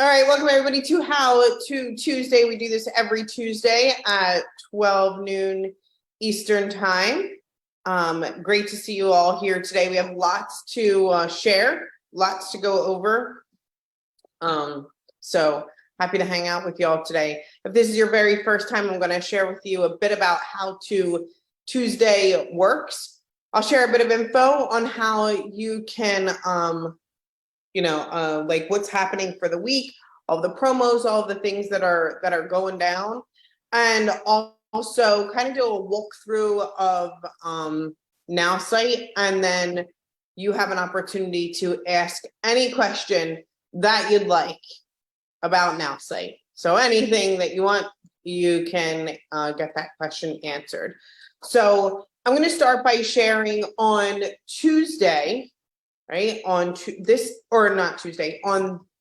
All right, welcome everybody to How to Tuesday. We do this every Tuesday at 12 noon Eastern time. Great to see you all here today. We have lots to share, lots to go over. So happy to hang out with you all today. If this is your very first time, I'm going to share with you a bit about how to Tuesday works. I'll share a bit of info on how you can like what's happening for the week, all the promos, all the things that are going down, and also kind of do a walkthrough of NowSite, and then you have an opportunity to ask any question that you'd like about NowSite. So anything that you want, you can get that question answered. So I'm going to start by sharing on Tuesday. Right, on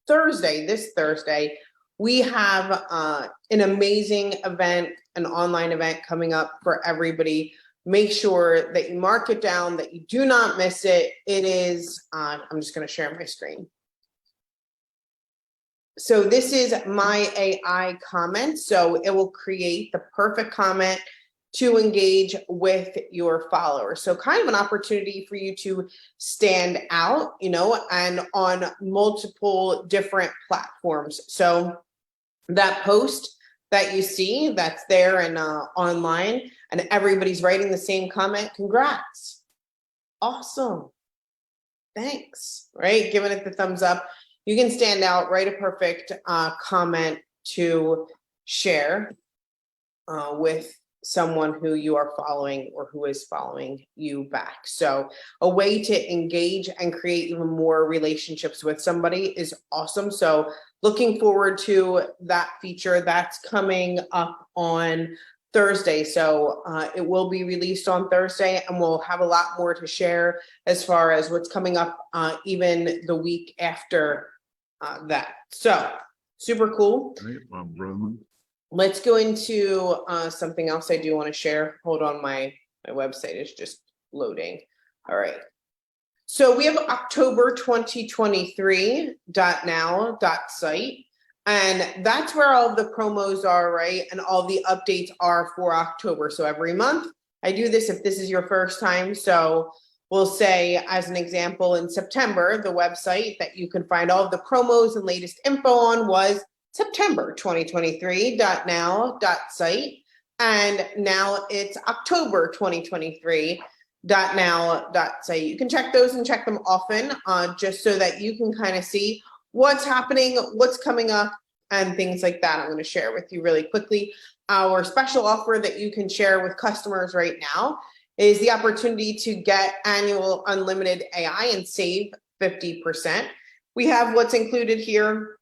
Thursday, this Thursday, we have an amazing event, an online event coming up for everybody. Make sure that you mark it down, that you do not miss it. It is, I'm just going to share my screen. So this is myAI comment. So it will create the perfect comment to engage with your followers. So kind of an opportunity for you to stand out, and on multiple different platforms. So that post that you see that's there and online, and everybody's writing the same comment, congrats, awesome, thanks, right? Giving it the thumbs up. You can stand out, write a perfect comment to share with someone who you are following or who is following you back. So a way to engage and create even more relationships with somebody is awesome. So looking forward to that feature. That's coming up on Thursday. So it will be released on Thursday, and we'll have a lot more to share as far as what's coming up even the week after that. So super cool. Let's go into something else I do want to share. Hold on, my website is just loading. All right. So we have October 2023.now.site, and that's where all of the promos are, right? And all the updates are for October. So every month I do this if this is your first time. So we'll say, as an example, in September, the website that you can find all of the promos and latest info on was September 2023.now.site, and now it's October 2023.now.site. You can check those and check them often, just so that you can kind of see what's happening, what's coming up, and things like that. I'm going to share with you really quickly. Our special offer that you can share with customers right now is the opportunity to get annual unlimited AI and save 50%. We have what's included here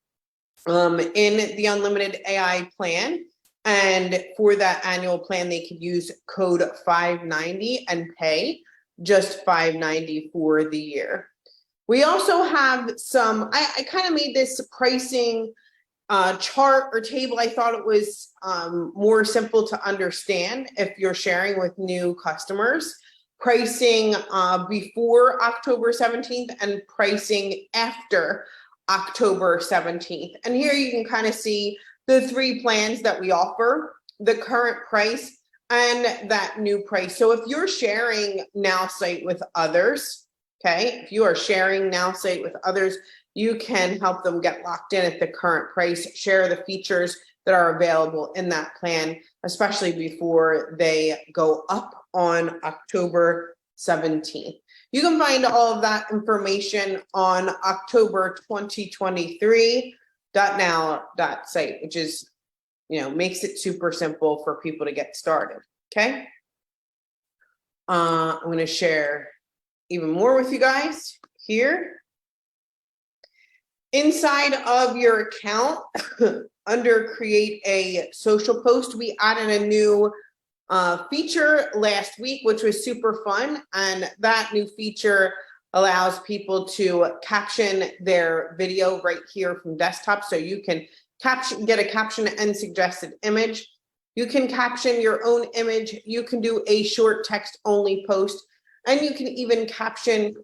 in the unlimited AI plan, and for that annual plan they could use code 590 and pay just $590 for the year. We also have some, I kind of made this pricing chart or table. I thought it was more simple to understand if you're sharing with new customers. Pricing before October 17th and pricing after October 17th. And here you can kind of see the three plans that we offer, the current price and that new price. So if you're sharing NowSite with others, okay, if you are sharing NowSite with others, you can help them get locked in at the current price, share the features that are available in that plan, especially before they go up on October 17th. You can find all of that information on October 2023.now.site, which is, makes it super simple for people to get started. Okay. I'm going to share even more with you guys here. Inside of your account, under create a social post, we added a new feature last week, which was super fun. And that new feature allows people to caption their video right here from desktop. So you can get a caption and suggested image. You can caption your own image. You can do a short text only post, and you can even caption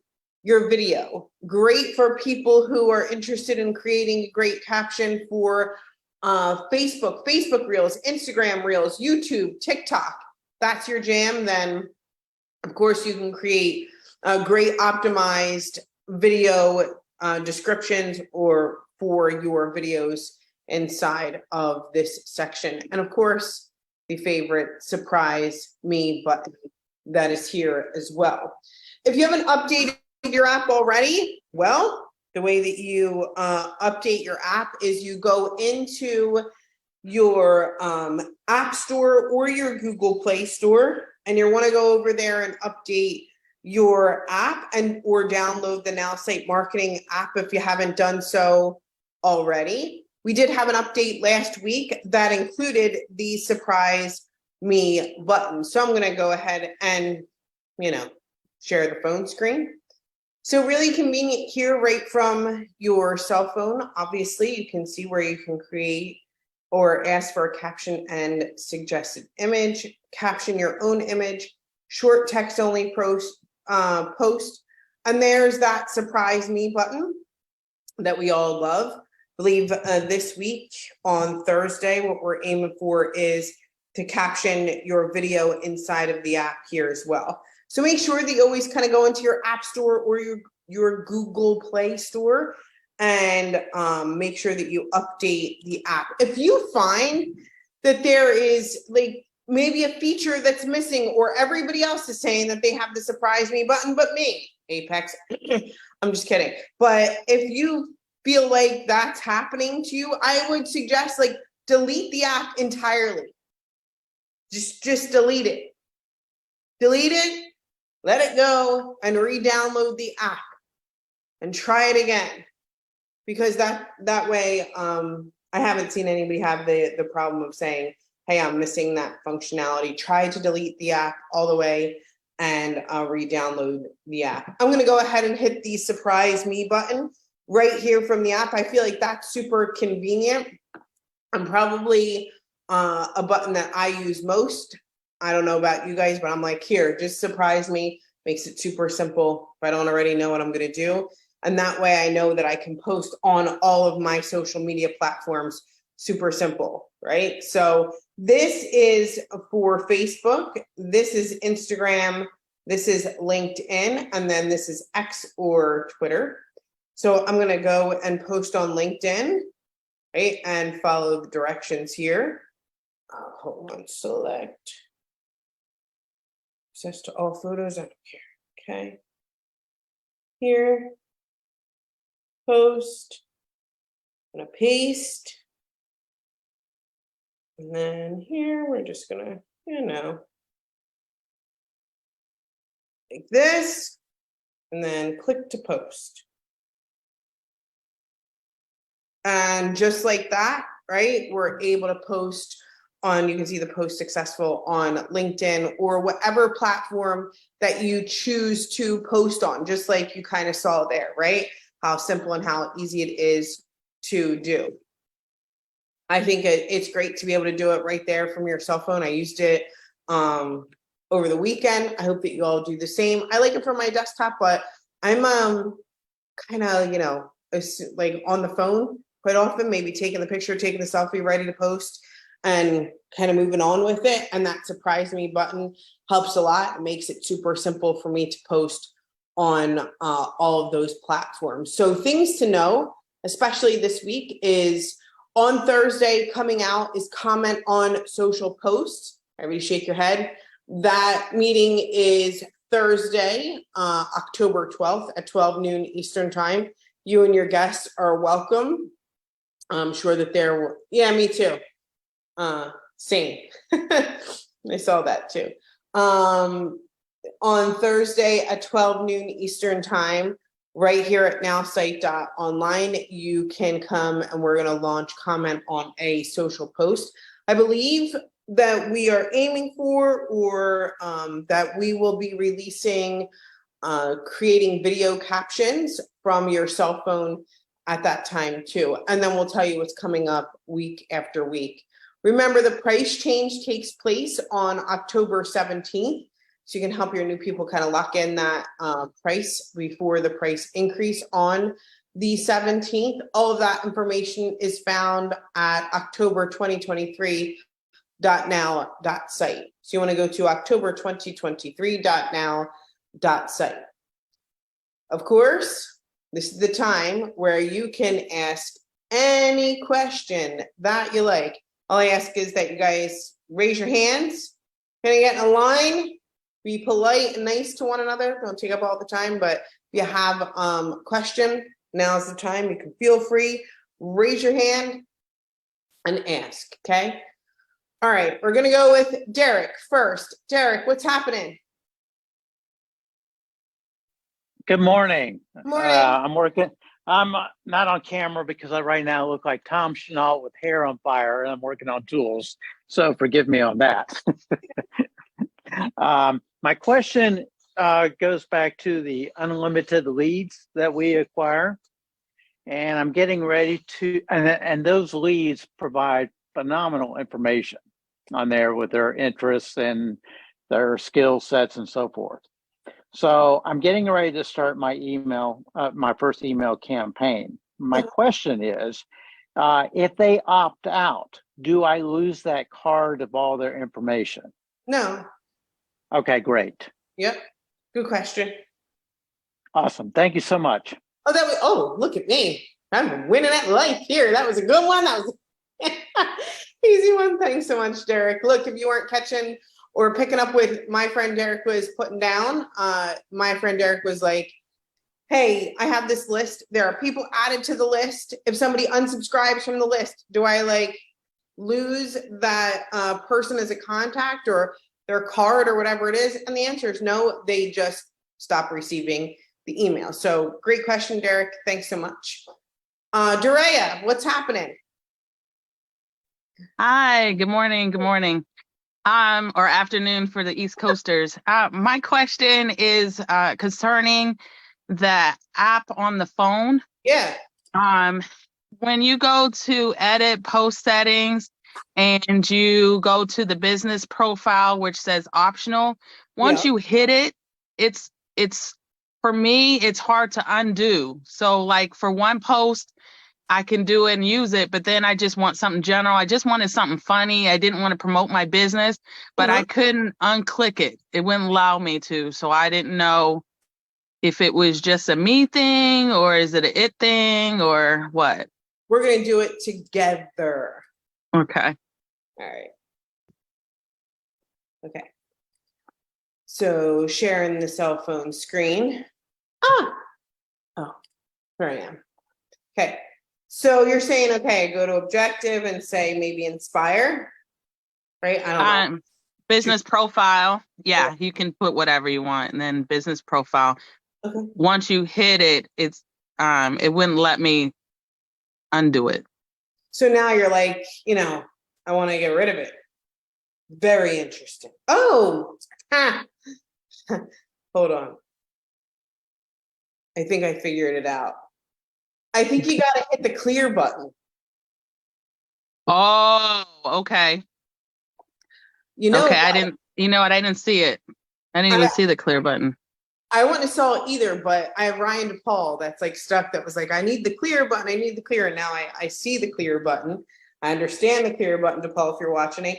your video. Great for people who are interested in creating a great caption for Facebook Reels, Instagram Reels, YouTube, TikTok. That's your jam. Then, of course, you can create great optimized video descriptions or for your videos inside of this section. And of course, the favorite surprise me button that is here as well. If you haven't updated your app already, well, the way that you update your app is you go into your App Store or your Google Play Store, and you want to go over there and update your app and or download the NowSite Marketing app if you haven't done so already. We did have an update last week that included the surprise me button. So I'm going to go ahead and, share the phone screen. So really convenient here right from your cell phone. Obviously, you can see where you can create or ask for a caption and suggested image, caption your own image, short text only post, and there's that surprise me button that we all love. I believe this week on Thursday, what we're aiming for is to caption your video inside of the app here as well. So make sure that you always kind of go into your App Store or your Google Play Store and make sure that you update the app. If you find that there is like maybe a feature that's missing or everybody else is saying that they have the surprise me button, but me, Apex, I'm just kidding. But if you feel like that's happening to you, I would suggest like delete the app entirely. Just delete it. Delete it. Let it go and re-download the app and try it again, because that way I haven't seen anybody have the problem of saying, hey, I'm missing that functionality. Try to delete the app all the way and re-download the app. I'm going to go ahead and hit the surprise me button right here from the app. I feel like that's super convenient. I'm probably a button that I use most. I don't know about you guys, but I'm like, here, just surprise me. Makes it super simple if I don't already know what I'm going to do. And that way I know that I can post on all of my social media platforms. Super simple, right? So this is for Facebook. This is Instagram. This is LinkedIn. And then this is X or Twitter. So I'm going to go and post on LinkedIn, right? And follow the directions here. Hold on, select. Access to all photos, I don't care. Okay. Here. Post. I'm gonna paste. And then here, we're just gonna, like this. And then click to post. And just like that, right? We're able to post on, you can see the post successful on LinkedIn or whatever platform that you choose to post on, just like you kind of saw there, right? How simple and how easy it is to do. I think it's great to be able to do it right there from your cell phone. I used it over the weekend. I hope that you all do the same. I like it for my desktop, but I'm kind of, like on the phone quite often, maybe taking the picture, taking the selfie, ready to post, and kind of moving on with it. And that surprise me button helps a lot. It makes it super simple for me to post on all of those platforms. So things to know, especially this week, is on Thursday coming out is comment on social posts. Everybody shake your head. That meeting is Thursday, October 12th at 12 noon Eastern time. You and your guests are welcome. I'm sure that they're, yeah, me too. Same. I saw that too. On Thursday at 12 noon Eastern time, right here at nowsite.online, you can come and we're going to launch comment on a social post. I believe that we are aiming for, or that we will be releasing, creating video captions from your cell phone at that time too. And then we'll tell you what's coming up week after week. Remember, the price change takes place on October 17th. so you can help your new people kind of lock in that price before the price increase on the 17th. All of that information is found at October 2023.now.site. So you want to go to October 2023.now.site. Of course, this is the time where you can ask any question that you like. All I ask is that you guys raise your hands, kind of get in a line, be polite and nice to one another. Don't take up all the time, but if you have a question, now's the time. You can feel free, raise your hand and ask, okay? All right, we're gonna go with Derek first. Derek, what's happening? Good morning. Morning. I'm working. I'm not on camera because I right now look like Tom Chenault with hair on fire, and I'm working on tools. So forgive me on that. My question goes back to the unlimited leads that we acquire, and I'm getting ready to. And those leads provide phenomenal information on there with their interests and their skill sets and so forth. So I'm getting ready to start my my first email campaign. My question is, if they opt out, do I lose that card of all their information? No. Okay, great. Yep. Good question. Awesome. Thank you so much. Oh, look at me. I'm winning at life here. That was a good one. That was easy one. Thanks so much, Derek. Look, if you weren't catching or picking up with my friend Derek was putting down, my friend Derek was like, hey, I have this list. There are people added to the list. If somebody unsubscribes from the list, do I like lose that person as a contact or their card or whatever it is? And the answer is no, they just stop receiving the email. So great question, Derek. Thanks so much. Durea, what's happening? Hi, good morning. Good morning. Or afternoon for the East Coasters. My question is concerning the app on the phone. Yeah. When you go to edit post settings and you go to the business profile, which says optional, once you hit it, it's for me, it's hard to undo. So like for one post, I can do it and use it, but then I just want something general. I just wanted something funny. I didn't want to promote my business, but I couldn't unclick it. It wouldn't allow me to. So I didn't know if it was just a me thing or is it a it thing or what? We're going to do it together. Okay. All right. Okay. So sharing the cell phone screen. Oh, here I am. Okay. So you're saying, okay, go to objective and say maybe inspire, right? I don't know. Business profile. Yeah, you can put whatever you want and then business profile. Okay. Once you hit it, it's it wouldn't let me undo it. So now you're like, I want to get rid of it. Very interesting. Oh, hold on. I think I figured it out. I think you got to hit the clear button. Oh, okay. Okay, I didn't, I didn't see it. I didn't even see the clear button. I wouldn't have saw it either, but I have Ryan DePaul that's like stuck that was like, I need the clear button. I need the clear. And now I see the clear button. I understand the clear button, DePaul, if you're watching.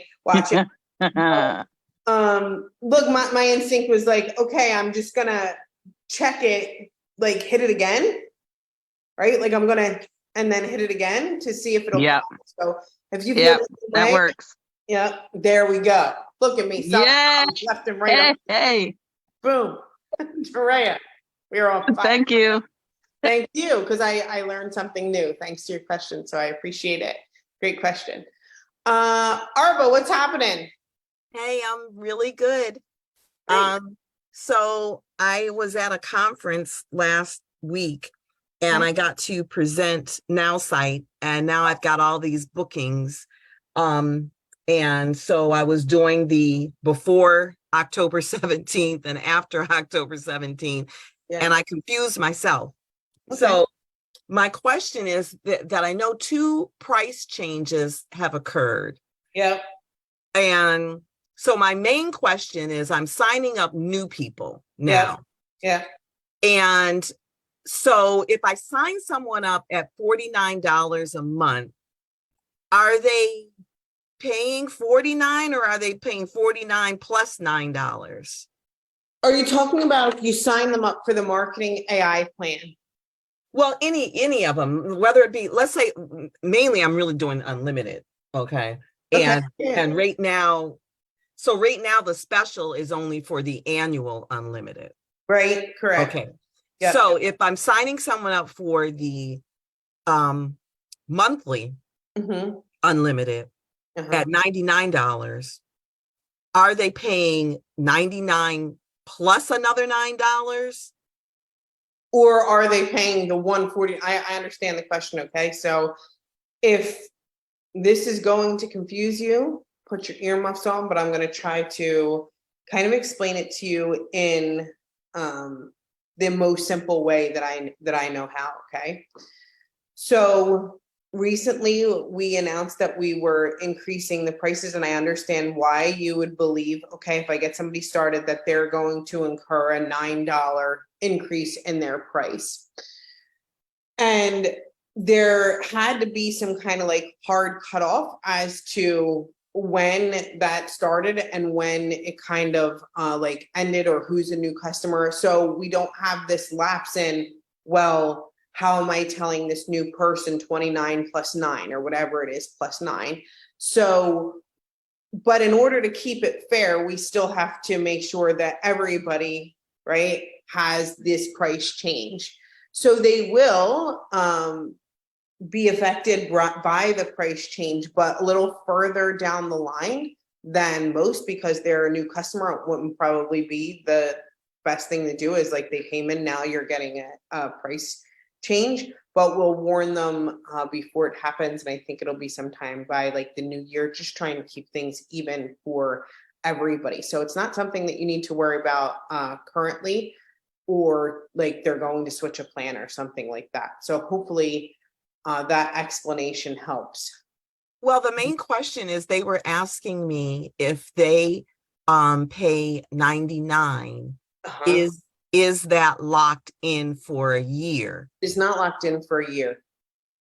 Look, my instinct was like, okay, I'm just going to check it, like hit it again. Right? Like I'm gonna and then hit it again to see if it'll come. So if you feel that works. Yeah, there we go. Look at me. Yeah. Left and right. Hey. Boom. Tareya, we're on fire. Thank you. Thank you, because I learned something new thanks to your question. So I appreciate it. Great question. Arba, what's happening? Hey, I'm really good. Hey. So I was at a conference last week and I got to present NowSite, and now I've got all these bookings. And so I was doing the before October 17th and after October 17th, and I confused myself. Okay. So my question is that I know 2 price changes have occurred. Yep. And So my main question is I'm signing up new people now. Yeah. And so if I sign someone up at $49 a month, are they paying $49 or are they paying $49 plus $9? Are you talking about if you sign them up for the marketing AI plan? Well, any of them, whether it be, let's say, mainly I'm really doing unlimited. Okay. Okay. And right now, so right now the special is only for the annual unlimited. Right. Correct. Okay. Yep. So if I'm signing someone up for the monthly unlimited at $99, are they paying $99 plus another $9? Or are they paying the 140? I understand the question. Okay. So if this is going to confuse you, put your earmuffs on, but I'm going to try to kind of explain it to you in the most simple way that I know how. Okay. So recently we announced that we were increasing the prices, and I understand why you would believe, okay, if I get somebody started that they're going to incur a $9 increase in their price. And there had to be some kind of like hard cutoff as to when that started and when it kind of like ended, or who's a new customer. So we don't have this lapse in, well, how am I telling this new person 29 plus 9 or whatever it is plus 9? So, but in order to keep it fair, we still have to make sure that everybody, right, has this price change. So they will be affected by the price change, but a little further down the line than most, because they're a new customer. It wouldn't probably be the best thing to do, is like they came in, now you're getting a price change, but we'll warn them before it happens. And I think it'll be sometime by like the new year, just trying to keep things even for everybody. So it's not something that you need to worry about currently, or like they're going to switch a plan or something like that. So hopefully that explanation helps. Well, the main question is they were asking me if they pay $99, is that locked in for a year? It's not locked in for a year.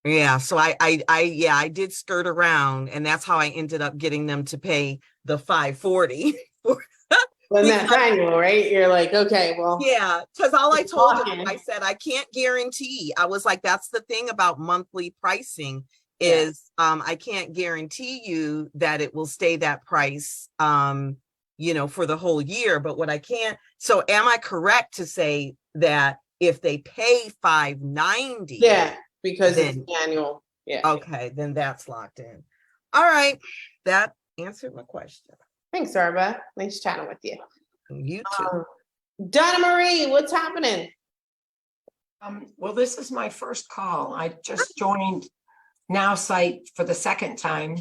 Yeah, so I did skirt around, and that's how I ended up getting them to pay the $540. When that's annual, right? You're like, okay, well. Yeah, because all I told them, I said, I can't guarantee. I was like, that's the thing about monthly pricing is I can't guarantee you that it will stay that price, for the whole year. But what I can, so am I correct to say that if they pay $590? Yeah, because it's annual. Yeah. Okay, then that's locked in. All right, that answered my question. Thanks, Arba. Nice chatting with you. You too. Donna Marie, what's happening? Well, this is my first call. I just joined NowSite for the second time.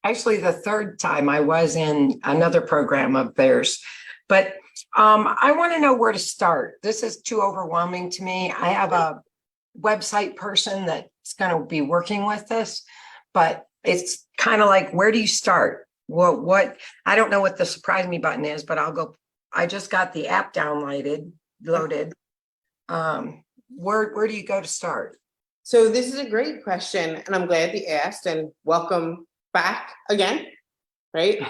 Actually, the third time I was in another program of theirs. But I want to know where to start. This is too overwhelming to me. I have a website person that's going to be working with this, but it's kind of like, where do you start? What I don't know what the surprise me button is, but I'll go. I just got the app loaded. Where do you go to start? So this is a great question, and I'm glad you asked, and welcome back again, right?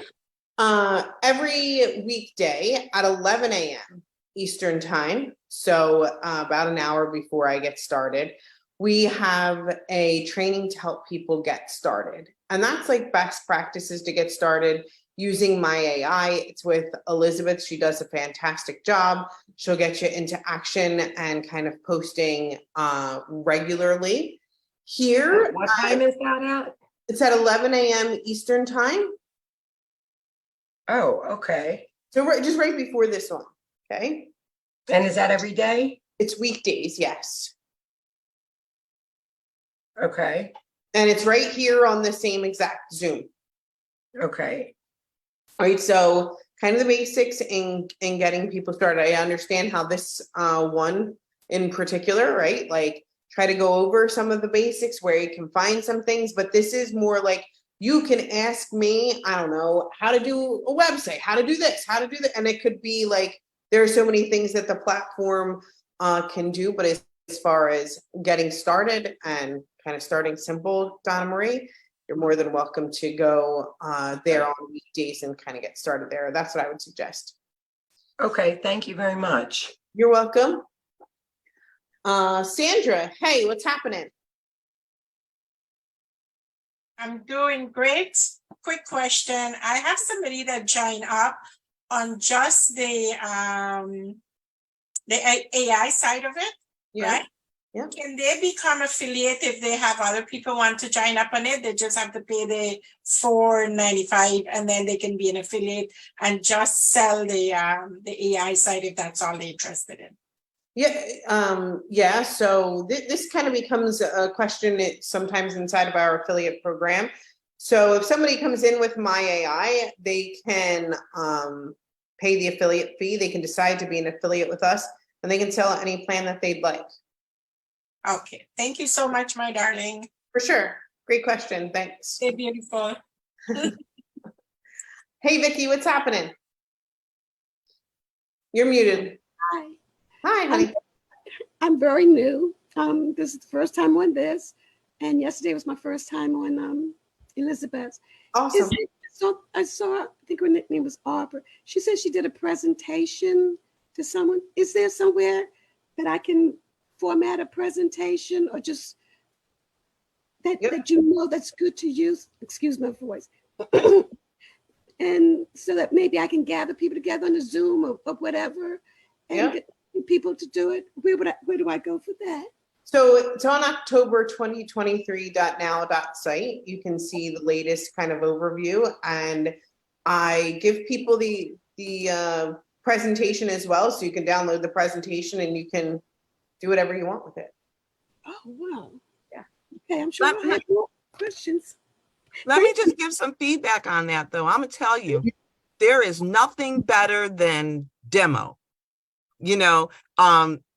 Every weekday at 11 a.m. Eastern time, so about an hour before I get started, we have a training to help people get started. And that's like best practices to get started using myAI. It's with Elizabeth. She does a fantastic job. She'll get you into action and kind of posting regularly. Here. What time is that at? It's at 11 a.m. Eastern time. Oh, okay. So just right before this one, okay? And is that every day? It's weekdays, yes. Okay. And it's right here on the same exact Zoom. Okay. All right, so kind of the basics in getting people started. I understand how this one in particular, right? Like try to go over some of the basics where you can find some things, but this is more like you can ask me, I don't know, how to do a website, how to do this, how to do that. And it could be like, there are so many things that the platform can do, but as far as getting started and kind of starting simple, Donna Marie, you're more than welcome to go there on weekdays and kind of get started there. That's what I would suggest. Okay, thank you very much. You're welcome. Sandra, hey, what's happening? I'm doing great. Quick question. I have somebody that joined up on just the AI side of it, right? Yeah. Can they become affiliate if they have other people want to join up on it? They just have to pay the $4.95 and then they can be an affiliate and just sell the AI side if that's all they're interested in. Yeah. So this kind of becomes a question sometimes inside of our affiliate program. So if somebody comes in with myAI, they can pay the affiliate fee. They can decide to be an affiliate with us, and they can sell any plan that they'd like. Okay. Thank you so much, my darling. For sure. Great question. Thanks. Stay beautiful. Hey, Vicky, what's happening? You're muted. Hi, Hi, honey. I'm very new. This is the first time on this, and yesterday was my first time on Elizabeth's. Awesome. I saw, I think her nickname was Arbor. She said she did a presentation to someone. Is there somewhere that I can format a presentation or just that that's good to use? Excuse my voice. And so that maybe I can gather people together on the Zoom or whatever and get people to do it. Where do I go for that? So it's on October 2023.now.site. You can see the latest kind of overview, and I give people the presentation as well, so you can download the presentation and you can do whatever you want with it. Oh, wow. Yeah. Okay, I'm sure I have more questions. Let me just give some feedback on that, though. I'm gonna tell you, there is nothing better than demo. You know,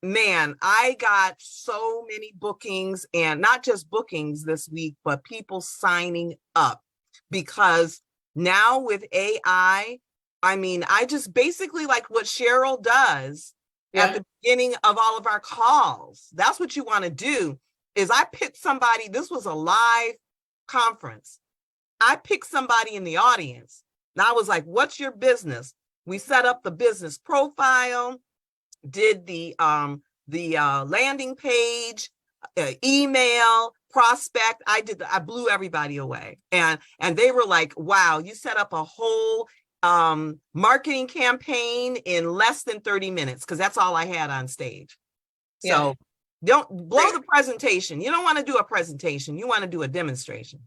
man, I got so many bookings, and not just bookings this week, but people signing up, because now with AI, I mean, I just basically like what Cheryl does at the beginning of all of our calls. That's what you want to do. Is I picked somebody, this was a live conference. I picked somebody in the audience, and I was like, what's your business? We set up the business profile, did the landing page, email, prospect. I blew everybody away. And they were like, wow, you set up a whole marketing campaign in less than 30 minutes, because that's all I had on stage. So don't blow the presentation. You don't want to do a presentation. You want to do a demonstration.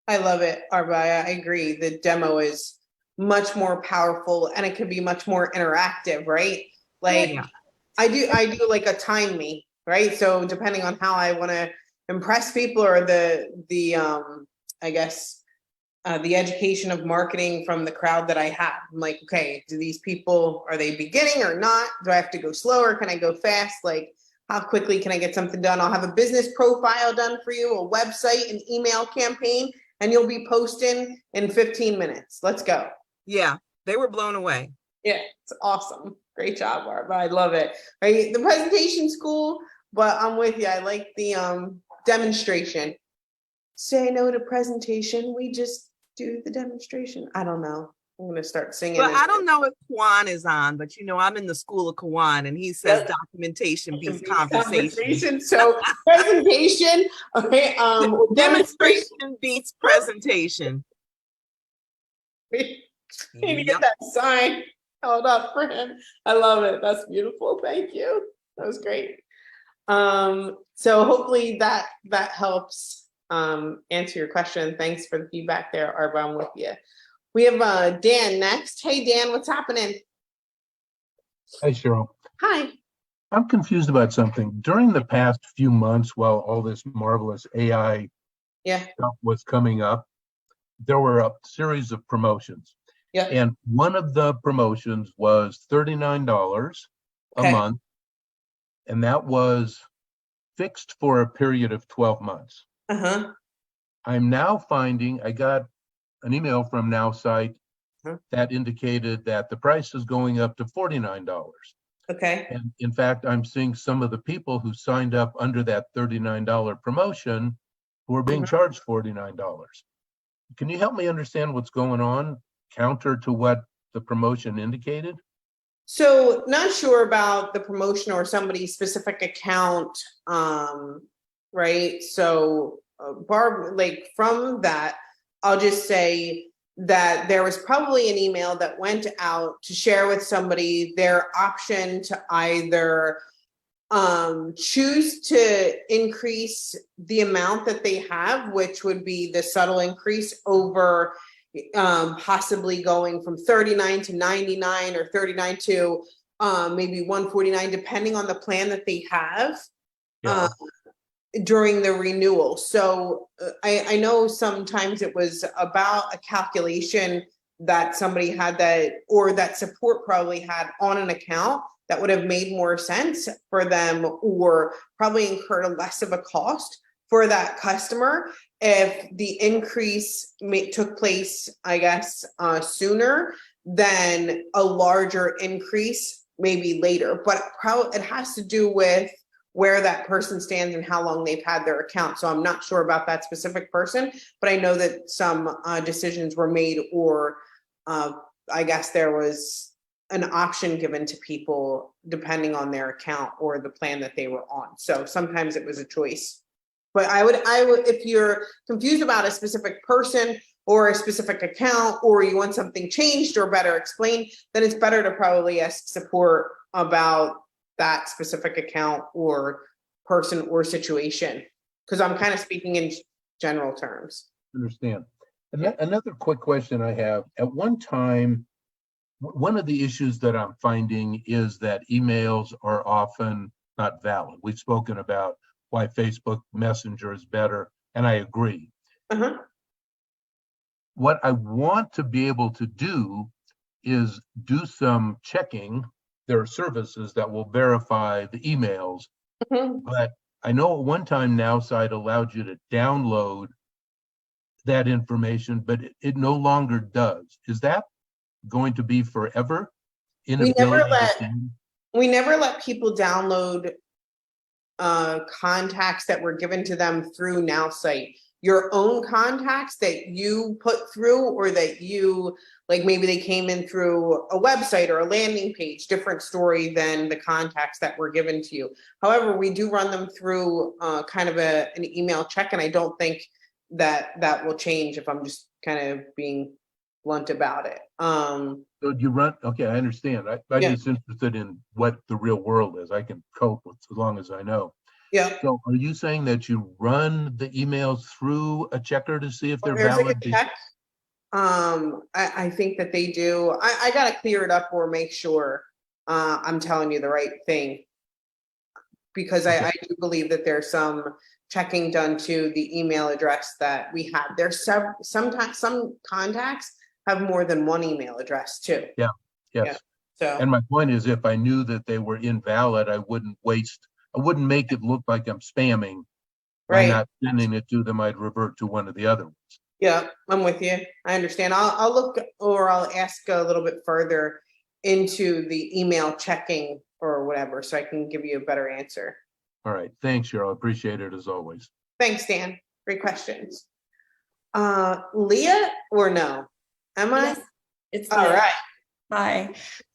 I love it, Arba. I agree. The demo is much more powerful, and it can be much more interactive, right? Like I do like a time me, right? So depending on how I want to impress people, or I guess the education of marketing from the crowd that I have. I'm like, okay, do these people, are they beginning or not? Do I have to go slower? Can I go fast? Like, how quickly can I get something done? I'll have a business profile done for you, a website, an email campaign, and you'll be posting in 15 minutes. Let's go. Yeah, they were blown away. Yeah, it's awesome. Great job, Barbara. I love it. Right, the presentation's cool, but I'm with you. I like the demonstration. Say no to presentation. We just do the demonstration. I don't know. I'm gonna start singing. Well, I don't know if Kwan is on, but you know, I'm in the school of Kwan, and he says documentation beats conversation. So presentation, okay. Demonstration beats presentation. We need to get that sign held up for him. I love it. That's beautiful. Thank you. That was great. So hopefully that helps answer your question. Thanks for the feedback there, Arba. I'm with you. We have Dan next. Hey, Dan, what's happening? Hi, Cheryl. Hi. I'm confused about something. During the past few months, while all this marvelous AI stuff was coming up, there were a series of promotions. Yeah. And one of the promotions was $39 a month, and that was fixed for a period of 12 months. I'm now finding I got an email from NowSite that indicated that the price is going up to $49. Okay. And in fact, I'm seeing some of the people who signed up under that $39 promotion who are being charged $49. Can you help me understand what's going on counter to what the promotion indicated? So not sure about the promotion or somebody's specific account, right? So Barb, like from that, I'll just say that there was probably an email that went out to share with somebody their option to either choose to increase the amount that they have, which would be the subtle increase over possibly going from 39 to 99 or 39 to maybe 149, depending on the plan that they have. Yeah. During the renewal. So I know sometimes it was about a calculation that somebody had that, or that support probably had on an account that would have made more sense for them, or probably incurred less of a cost for that customer if the increase took place, I guess, sooner than a larger increase maybe later. But it has to do with where that person stands and how long they've had their account. So I'm not sure about that specific person, but I know that some decisions were made, or I guess there was an option given to people depending on their account or the plan that they were on. So sometimes it was a choice. But I would, if you're confused about a specific person or a specific account, or you want something changed or better explained, then it's better to probably ask support about that specific account or person or situation, because I'm kind of speaking in general terms. Understand. And another quick question I have. At one time, one of the issues that I'm finding is that emails are often not valid. We've spoken about why Facebook Messenger is better, and I agree. What I want to be able to do is do some checking. There are services that will verify the emails, but I know at one time NowSite allowed you to download that information, but it no longer does. Is that going to be forever? We never let people download contacts that were given to them through NowSite. Your own contacts that you put through, or that you, like maybe they came in through a website or a landing page, different story than the contacts that were given to you. However, we do run them through kind of an email check, and I don't think that will change, if I'm just kind of being blunt about it. So you run, okay, I understand. I'm just interested in what the real world is. I can cope with as long as I know. Yeah. So are you saying that you run the emails through a checker to see if they're There's valid? like a check. I think that they do. I gotta clear it up or make sure I'm telling you the right thing, because I do believe that there's some checking done to the email address that we have. There's sometimes some contacts have more than one email address too. Yeah. Yes. Yeah. So, and my point is, if I knew that they were invalid, I wouldn't make it look like I'm spamming by not sending it to them. I'd revert to one of the other ones. Yeah, I'm with you. I understand. I'll look, or I'll ask a little bit further into the email checking or whatever, so I can give you a better answer. All right. Thanks, Cheryl. Appreciate it as always. Thanks, Dan. Great questions. Leah or no? Am I? Yes, it's all Leah. right. Hi,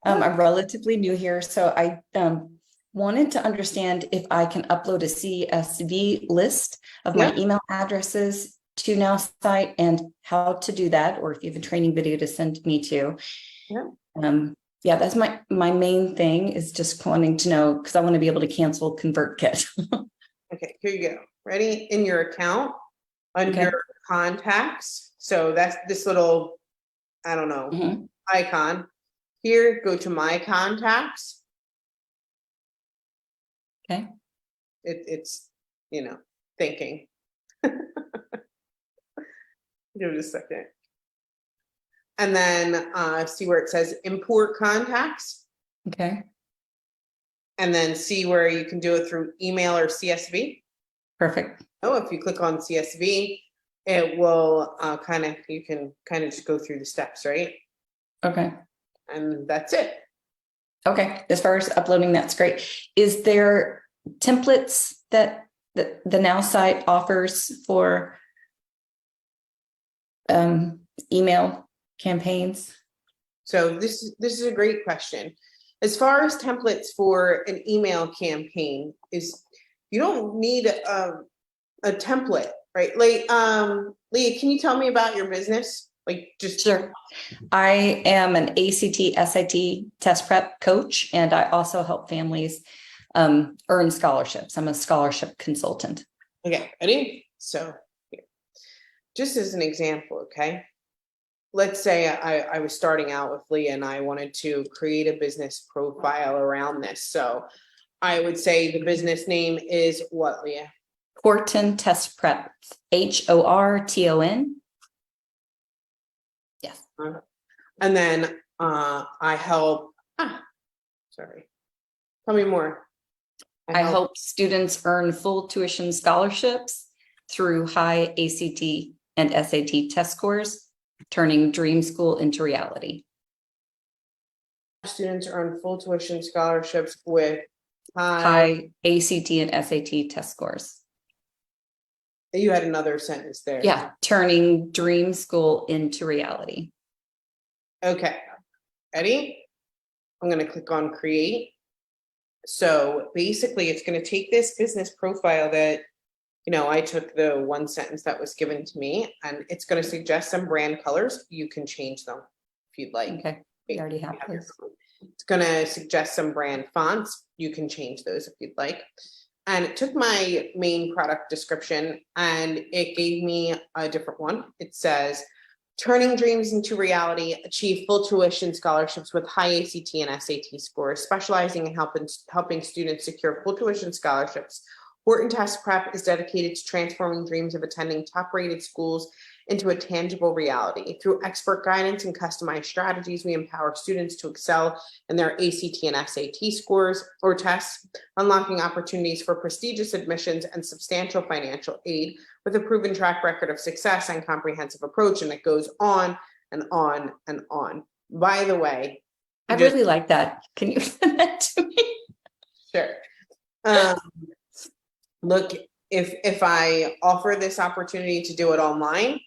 I'm relatively new here, so I wanted to understand if I can upload a CSV list of my email addresses to NowSite, and how to do that, or if you have a training video to send me to. Yeah, that's my main thing, is just wanting to know, because I want to be able to cancel ConvertKit. Okay, here you go. Ready? In your account, under contacts. So that's this little, I don't know, icon. Here, go to my contacts. Okay. It's, thinking. Give it a second. And then see where it says import contacts. Okay. And then see where you can do it through email or CSV. Perfect. Oh, if you click on CSV, it will you can kind of just go through the steps, right? Okay. And that's it. Okay. As far as uploading, that's great. Is there templates that the NowSite offers for email campaigns? So this is a great question. As far as templates for an email campaign, is you don't need a template, right? Like, Leah, can you tell me about your business? Like, just Sure. I am an ACT SAT test prep coach, and I also help families earn scholarships. I'm a scholarship consultant. Okay, ready? So, here. Just as an example, okay? Let's say I was starting out with Leah and I wanted to create a business profile around this. So I would say the business name is what, Leah? Horton Test Prep, HORTON. Yes. And then I help, sorry, tell me more. I help students earn full tuition scholarships through high ACT and SAT test scores, turning dream school into reality. Students earn full tuition scholarships with high ACT and SAT test scores. You had another sentence there. Yeah, turning dream school into reality. Okay, ready? I'm going to click on create. So basically it's going to take this business profile that, I took the one sentence that was given to me, and it's going to suggest some brand colors. You can change them if you'd like. Okay, we already have those. It's going to suggest some brand fonts. You can change those if you'd like. And it took my main product description and it gave me a different one. It says, turning dreams into reality, achieve full tuition scholarships with high ACT and SAT scores, specializing in helping students secure full tuition scholarships. Horton Test Prep is dedicated to transforming dreams of attending top-rated schools into a tangible reality. Through expert guidance and customized strategies, we empower students to excel in their ACT and SAT scores or tests, unlocking opportunities for prestigious admissions and substantial financial aid with a proven track record of success and comprehensive approach. And it goes on and on and on. By the way, I really like that. Can you send that to me? Sure. Look, if I offer this opportunity to do it online,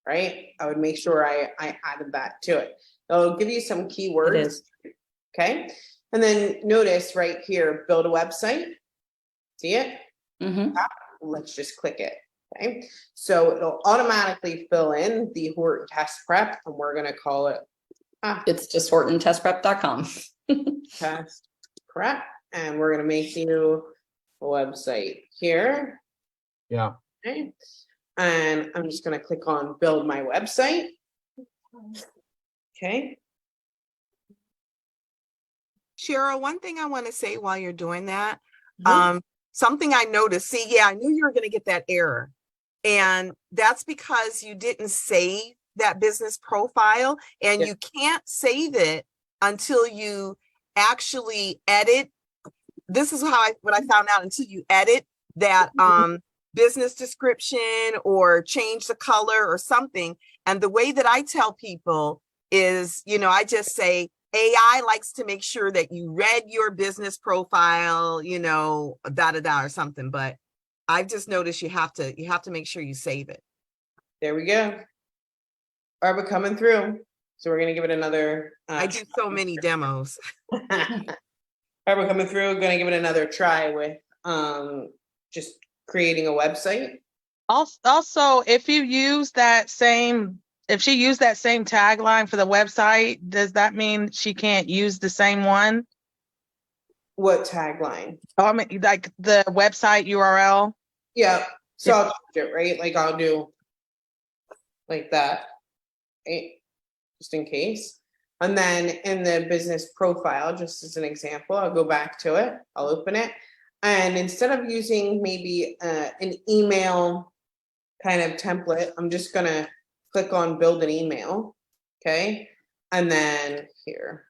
right, I would make sure I added that to it. It'll give you some keywords. Okay. And then notice right here, build a website. See it? Mm-hmm. Let's just click it. Okay. So it'll automatically fill in the Horton Test Prep, and we're going to call it. It's just HortonTestPrep.com. Test Prep. And we're going to make you a website here. Yeah. Okay. And I'm just going to click on build my website. Okay. Cheryl, one thing I want to say while you're doing that, something I noticed, I knew you were going to get that error. And that's because you didn't save that business profile, and you can't save it until you actually edit. This is what I found out, until you edit that business description or change the color or something. And the way that I tell people is, I just say, AI likes to make sure that you read your business profile, or something. But I've just noticed you have to make sure you save it. There we go. Barbara coming through. So we're gonna give it another. I do so many demos. Barbara coming through. Going to give it another try with just creating a website. Also, if she used that same tagline for the website, does that mean she can't use the same one? What tagline? Oh, I mean, like the website URL. Yeah. So I'll change it, right? Like I'll do like that, right? Just in case. And then in the business profile, just as an example, I'll go back to it. I'll open it. And instead of using maybe an email kind of template, I'm just going to click on build an email. Okay. And then here,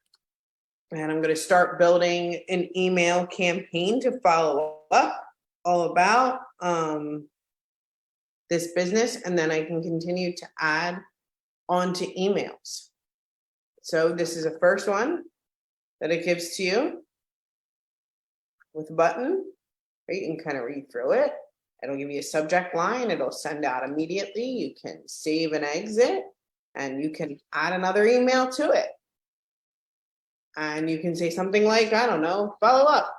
and I'm going to start building an email campaign to follow up all about this business, and then I can continue to add onto emails. So this is the first one that it gives to you with a button, right? You can kind of read through it. It'll give you a subject line. It'll send out immediately. You can save and exit, and you can add another email to it. And you can say something like, I don't know, follow up.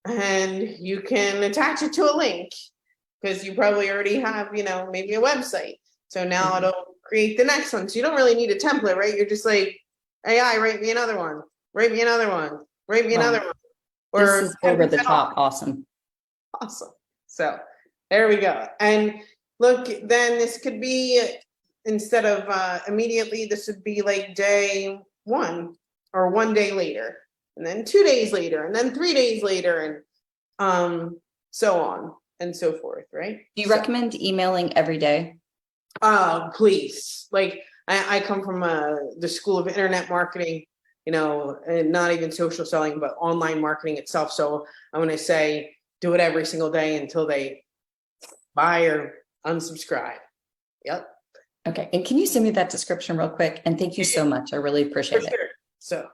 And you can attach it to a link because you probably already have, maybe a website. So now it'll create the next one. So you don't really need a template, right? You're just like, AI, write me another one, write me another one, write me another one. Or this is over the 10% top. off. Awesome. Awesome. So there we go. And look, then this could be, instead of immediately, this would be like day 1 or 1 day later, and then 2 days later, and then 3 days later, and so on and so forth, right? Do you recommend emailing every day? Please. Like I come from the School of Internet Marketing, and not even social selling, but online marketing itself. So I'm going to say, do it every single day until they buy or unsubscribe. Yep. Okay. And can you send me that description real quick? And thank you so much. I really appreciate it. Sure. So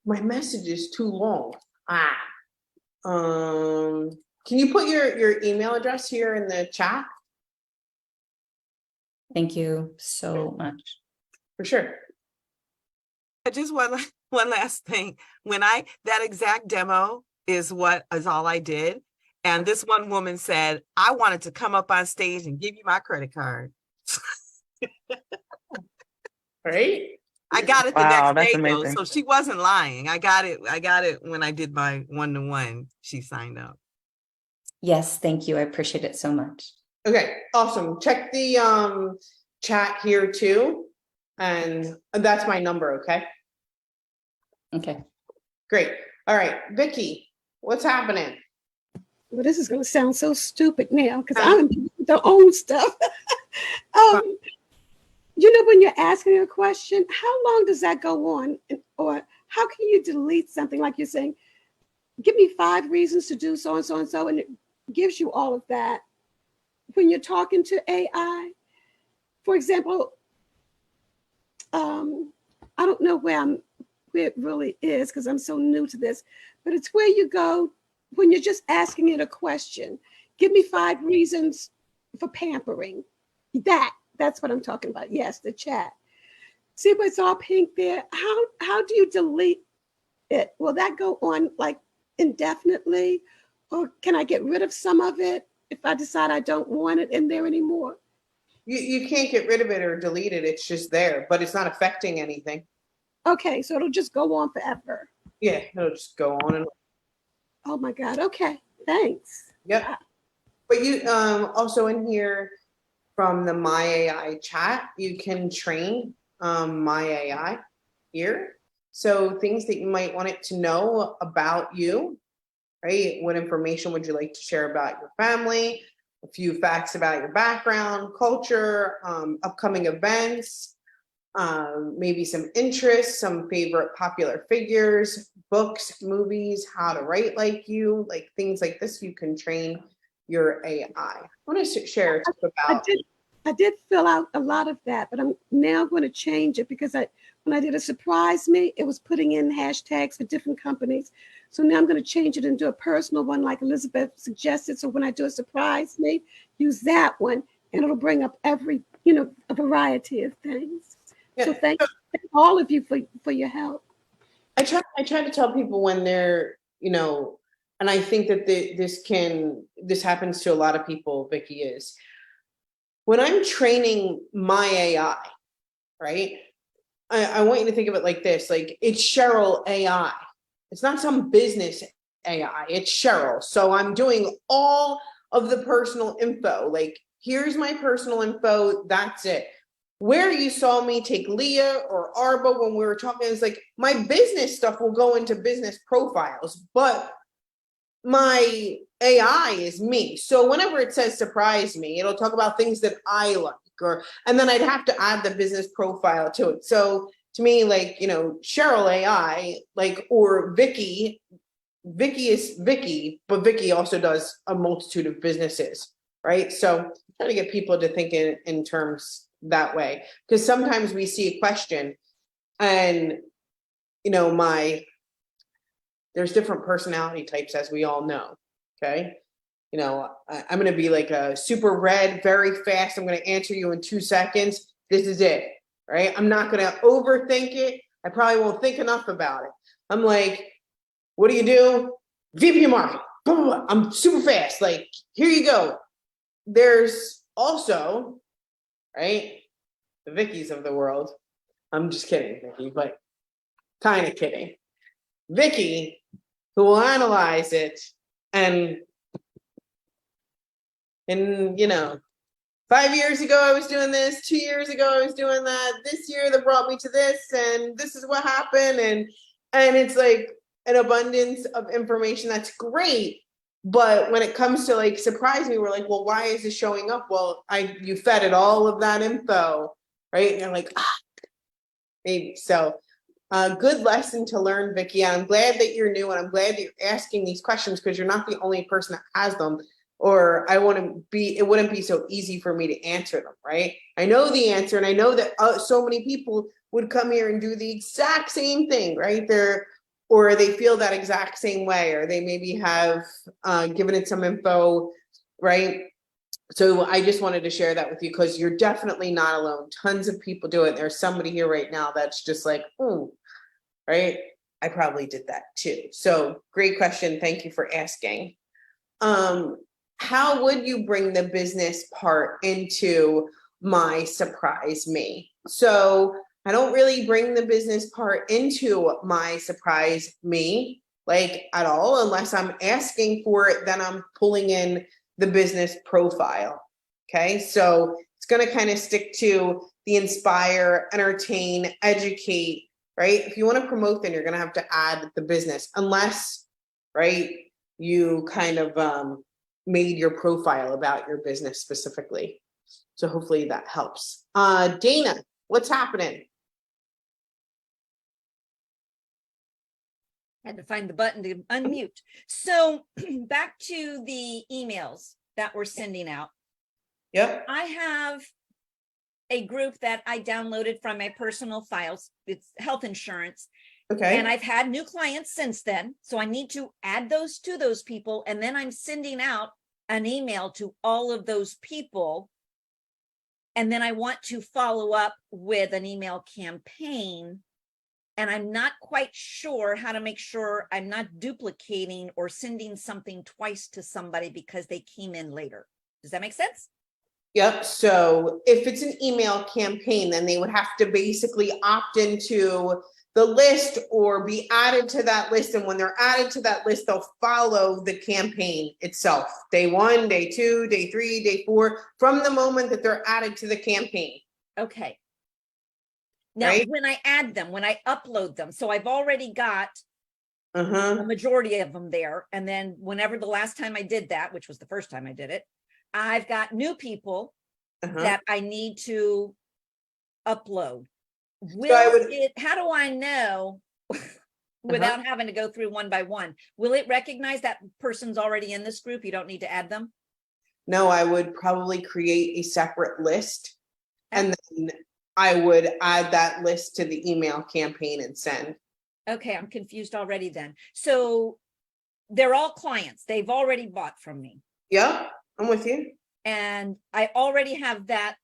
my message is too long. Can you put your email address here in the chat? Thank you so much. For sure. Just one last thing. That exact demo is all I did. And this one woman said, I wanted to come up on stage and give you my credit card. Right? I got it the Wow, next that's day though, amazing. so she wasn't lying. I got it when I did my 1-to-1. She signed up. Yes, thank you. I appreciate it so much. Okay, awesome. Check the chat here too. And that's my number, okay? Okay. Great. All right, Vicky, what's happening? Well, this is going to sound so stupid now because I'm the own stuff. When you're asking a question, how long does that go on? Or how can you delete something like you're saying, give me 5 reasons to do so and so and so, and it gives you all of that. When you're talking to AI, for example, I don't know where it really is because I'm so new to this, but it's where you go when you're just asking it a question. Give me 5 reasons for pampering. That's what I'm talking about. Yes, the chat. See what's all pink there? How do you delete it? Will that go on like indefinitely? Or can I get rid of some of it if I decide I don't want it in there anymore? You can't get rid of it or delete it. It's just there, but it's not affecting anything. Okay, so it'll just go on forever. Yeah, it'll just go on and on. Oh my God. Okay, thanks. Yep. But you also in here from the myAI chat, you can train myAI here. So things that you might want it to know about you, right? What information would you like to share about your family? A few facts about your background, culture, upcoming events, maybe some interests, some favorite popular figures, books, movies, how to write like you, like things like this. You can train your AI. I want to share a tip about. I did fill out a lot of that, but I'm now going to change it because when I did a surprise me, it was putting in hashtags for different companies. So now I'm going to change it and do a personal one like Elizabeth suggested. So when I do a surprise me, use that one and it'll bring up every, a variety of things. Yeah. So thank all of you for your help. I try to tell people when they're, and I think that this happens to a lot of people, Vicky, is when I'm training my AI, right? I want you to think of it like this, like it's Cheryl AI. It's not some business AI, it's Cheryl. So I'm doing all of the personal info, like here's my personal info, that's it. Where you saw me take Leah or Arba when we were talking, is like my business stuff will go into business profiles, but my AI is me. So whenever it says surprise me, it'll talk about things that I like, and then I'd have to add the business profile to it. So to me, like, Cheryl AI, like, or Vicky is Vicky, but Vicky also does a multitude of businesses, right? So try to get people to think in terms that way, because sometimes we see a question and, you know, there's different personality types, as we all know, okay? You know, I'm going to be like a super red, very fast. I'm going to answer you in 2 seconds. This is it, right? I'm not going to overthink it. I probably won't think enough about it. I'm like, what do you do? VP marketing. I'm super fast. Like, here you go. There's also, right, the Vickies of the world. I'm just kidding, Vicky, but kind of kidding. Vicky, who will analyze it and you know, 5 years ago I was doing this, 2 years ago I was doing that, this year that brought me to this, and this is what happened, and it's like an abundance of information that's great. But when it comes to like surprise me, we're like, well, why is this showing up? Well, you fed it all of that info, right? And you're like, maybe. So good lesson to learn, Vicky. I'm glad that you're new, and I'm glad that you're asking these questions, because you're not the only person that has them, or it wouldn't be so easy for me to answer them, right? I know the answer, and I know that so many people would come here and do the exact same thing, right? Or they feel that exact same way, or they maybe have given it some info, right? So I just wanted to share that with you, because you're definitely not alone. Tons of people do it. There's somebody here right now that's just like, right? I probably did that too. So great question. Thank you for asking. How would you bring the business part into my surprise me? So I don't really bring the business part into my surprise me, like at all, unless I'm asking for it, then I'm pulling in the business profile. Okay, so it's going to kind of stick to the inspire, entertain, educate, right? If you want to promote, then you're going to have to add the business, unless, right, you kind of made your profile about your business specifically. So hopefully that helps. Dana, what's happening? Had to find the button to unmute. So back to the emails that we're sending out. Yep. I have a group that I downloaded from my personal files. It's health insurance. Okay. And I've had new clients since then. So I need to add those to those people. And then I'm sending out an email to all of those people. And then I want to follow up with an email campaign. And I'm not quite sure how to make sure I'm not duplicating or sending something twice to somebody because they came in later. Does that make sense? Yep. So if it's an email campaign, then they would have to basically opt into the list or be added to that list. And when they're added to that list, they'll follow the campaign itself. Day 1, day 2, day 3, day 4, from the moment that they're added to the campaign. Okay. Now, right? When I add them, when I upload them, so I've already got the majority of them there. And then whenever the last time I did that, which was the first time I did it, I've got new people that I need to upload. How do I know without having to go through one by one? Will it recognize that person's already in this group? You don't need to add them? No, I would probably create a separate list, and then I would add that list to the email campaign and send. Okay, I'm confused already then. So they're all clients. They've already bought from me. Yeah, I'm with you. And I already have that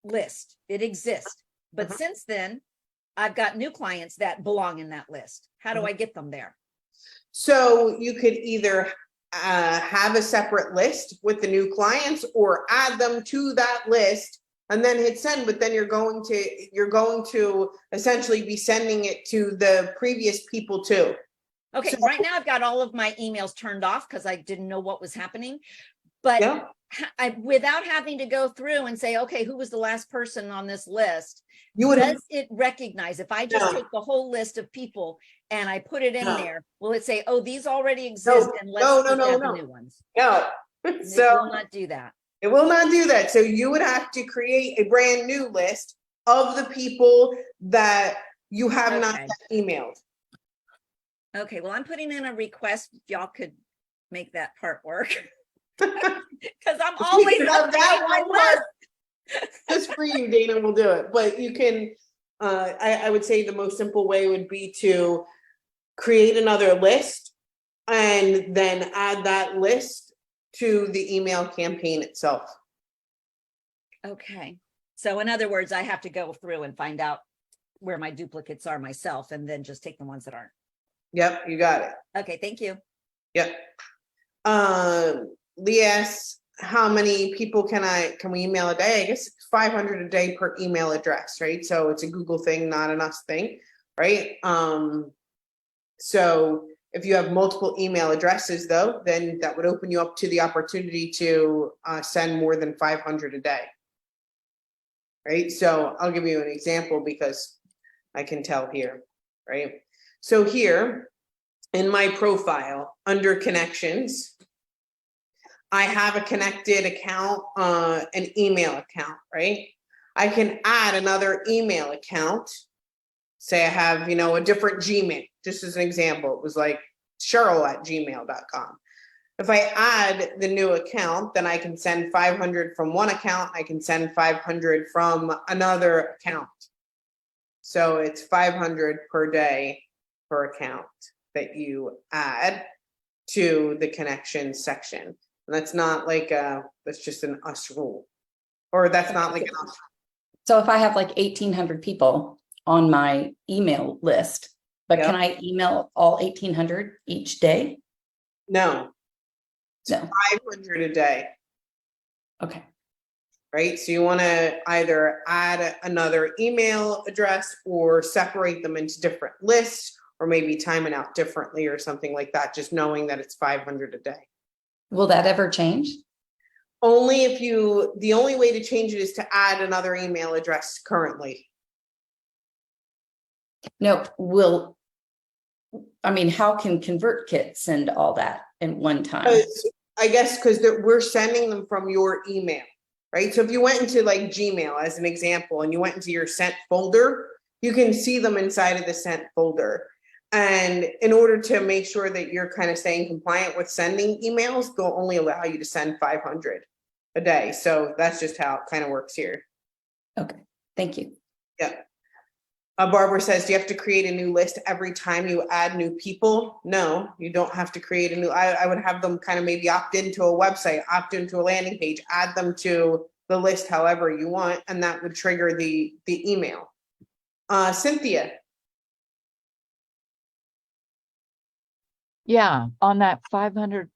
list. It exists. But since then, I've got new clients that belong in that list. How do I get them there? So you could either have a separate list with the new clients, or add them to that list and then hit send. But then you're going to essentially be sending it to the previous people too. Okay, so right now I've got all of my emails turned off because I didn't know what was happening. But without having to go through and say, okay, who was the last person on this list? Does it recognize, if I just take the whole list of people and I put it in there, will it say, oh, these already exist and let's add the new ones? No. So it will not do that. It will not do that. So you would have to create a brand new list of the people that you have not emailed. Okay, well, I'm putting in a request. If y'all could make that part work. Because I'm always that updating one my part. list. Just for you, Dana will do it. But you can, I would say the most simple way would be to create another list and then add that list to the email campaign itself. Okay. So in other words, I have to go through and find out where my duplicates are myself and then just take the ones that aren't. Yep, you got it. Okay, thank you. Yep. Lias, how many people can we email a day? I guess it's 500 a day per email address, right? So it's a Google thing, not an us thing, right? So if you have multiple email addresses though, then that would open you up to the opportunity to send more than 500 a day, right? So I'll give you an example because I can tell here, right? So here in my profile under connections, I have a connected account, an email account, right? I can add another email account. Say I have, a different Gmail, just as an example. It was like Cheryl@gmail.com. If I add the new account, then I can send 500 from one account. I can send 500 from another account. So it's 500 per day per account that you add to the connections section. And that's not like that's just an us rule, or that's not like an us. So if I have like 1,800 people on my email list, but Yep. can I email all 1,800 each day? No. It's No. 500 a day. Okay. Right? So you want to either add another email address or separate them into different lists, or maybe time it out differently or something like that, just knowing that it's 500 a day. Will that ever change? Only if the only way to change it is to add another email address currently. No, how can ConvertKit send all that in one time? I guess because we're sending them from your email, right? So if you went into like Gmail as an example, and you went into your sent folder, you can see them inside of the sent folder. And in order to make sure that you're kind of staying compliant with sending emails, they'll only allow you to send 500 a day. So that's just how it kind of works here. Okay, thank you. Yeah. Barbara says, do you have to create a new list every time you add new people? No, you don't have to create a new, I would have them kind of maybe opt into a website, opt into a landing page, add them to the list however you want, and that would trigger the email. Cynthia. Yeah, on that 500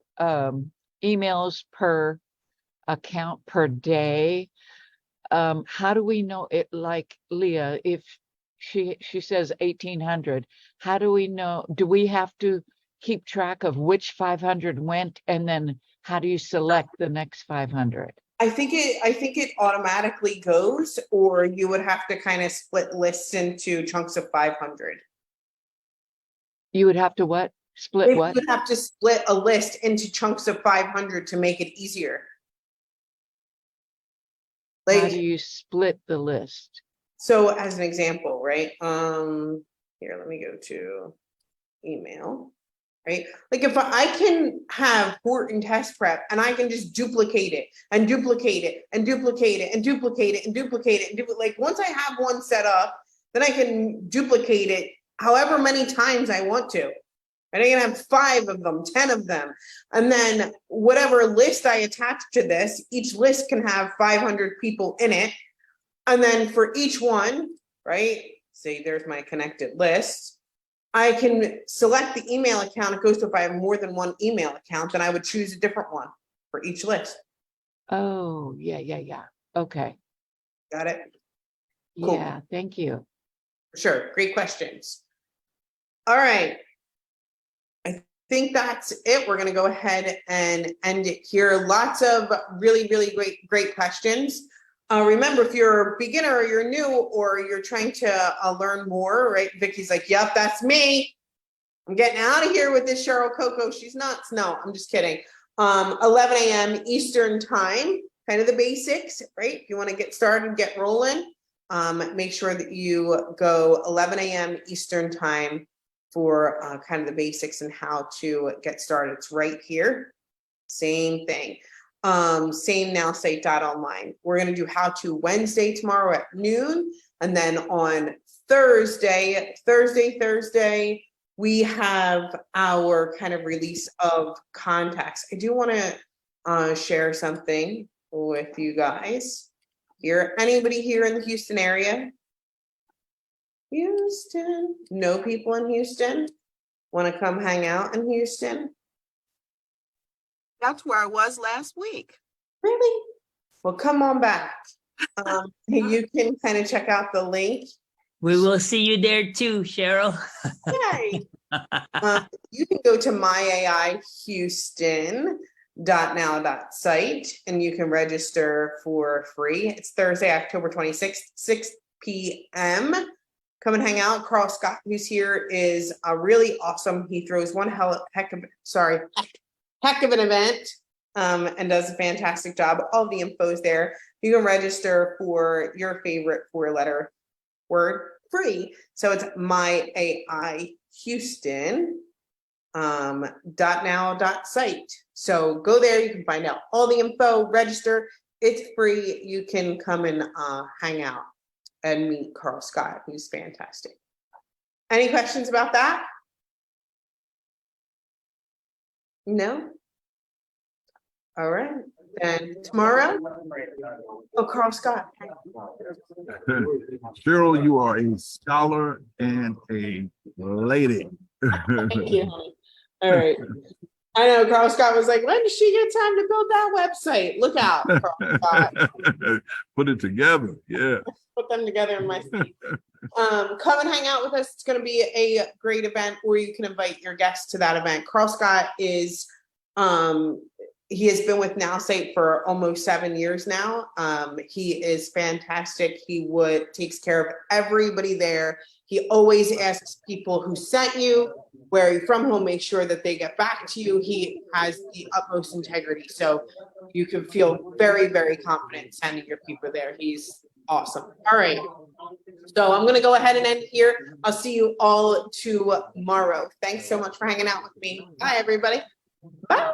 emails per account per day, how do we know it? Like Leah, if she says 1,800, how do we know? Do we have to keep track of which 500 went, and then how do you select the next 500? I think it automatically goes, or you would have to kind of split lists into chunks of 500. You would have to what? Split what? You would have to split a list into chunks of 500 to make it easier. How do you split the list? So as an example, right? Here, let me go to email, right? Like if I can have Horton test prep and I can just duplicate it and duplicate it and duplicate it and duplicate it and duplicate it and like once I have one set up, then I can duplicate it however many times I want to. And I can have 5 of them, 10 of them. And then whatever list I attach to this, each list can have 500 people in it. And then for each one, right, say there's my connected list, I can select the email account. It goes to if I have more than one email account, then I would choose a different one for each list. Oh, yeah. Okay. Got it? Cool. Yeah, thank you. Sure, great questions. All right. I think that's it. We're going to go ahead and end it here. Lots of really, really great questions. Remember, if you're a beginner or you're new or you're trying to learn more, right? Vicky's like, yep, that's me. I'm getting out of here with this Cheryl Coco. She's nuts. No, I'm just kidding. 11 a.m. Eastern time, kind of the basics, right? If you want to get started, get rolling, make sure that you go 11 a.m. Eastern time for kind of the basics and how to get started. It's right here. Same thing. same NowSite.online. We're going to do How To Wednesday tomorrow at noon. And then on Thursday, we have our kind of release of contacts. I do want to share something with you guys here. Anybody here in the Houston area? Houston? No people in Houston? Want to come hang out in Houston? That's where I was last week. Really? Well, come on back. You can kind of check out the link. We will see you there too, Cheryl. Yay. You can go to myAI Houston.now.site and you can register for free. It's Thursday, October 26th, 6 p.m. Come and hang out. Carl Scott, who's here, is really awesome. He throws one heck of an event and does a fantastic job. All the info is there. You can register for your favorite four-letter word free. So it's myAI Houston .now.site. So go there. You can find out all the info, register. It's free. You can come and hang out and meet Carl Scott, who's fantastic. Any questions about that? No? All right. Then tomorrow, Carl Scott. Cheryl, you are a scholar and a lady. Thank you, honey. All right. I know Carl Scott was like, when does she get time to build that website? Look out, Carl Scott. Put it together. Yeah. Put them together in my sleep. Come and hang out with us. It's going to be a great event, or you can invite your guests to that event. Carl Scott is he has been with NowSite for almost 7 years now. He is fantastic. He takes care of everybody there. He always asks people who sent you, where are you from, he'll make sure that they get back to you. He has the utmost integrity. So you can feel very, very confident sending your people there. He's awesome. All right. So I'm going to go ahead and end here. I'll see you all tomorrow. Thanks so much for hanging out with me. Bye, everybody. Bye.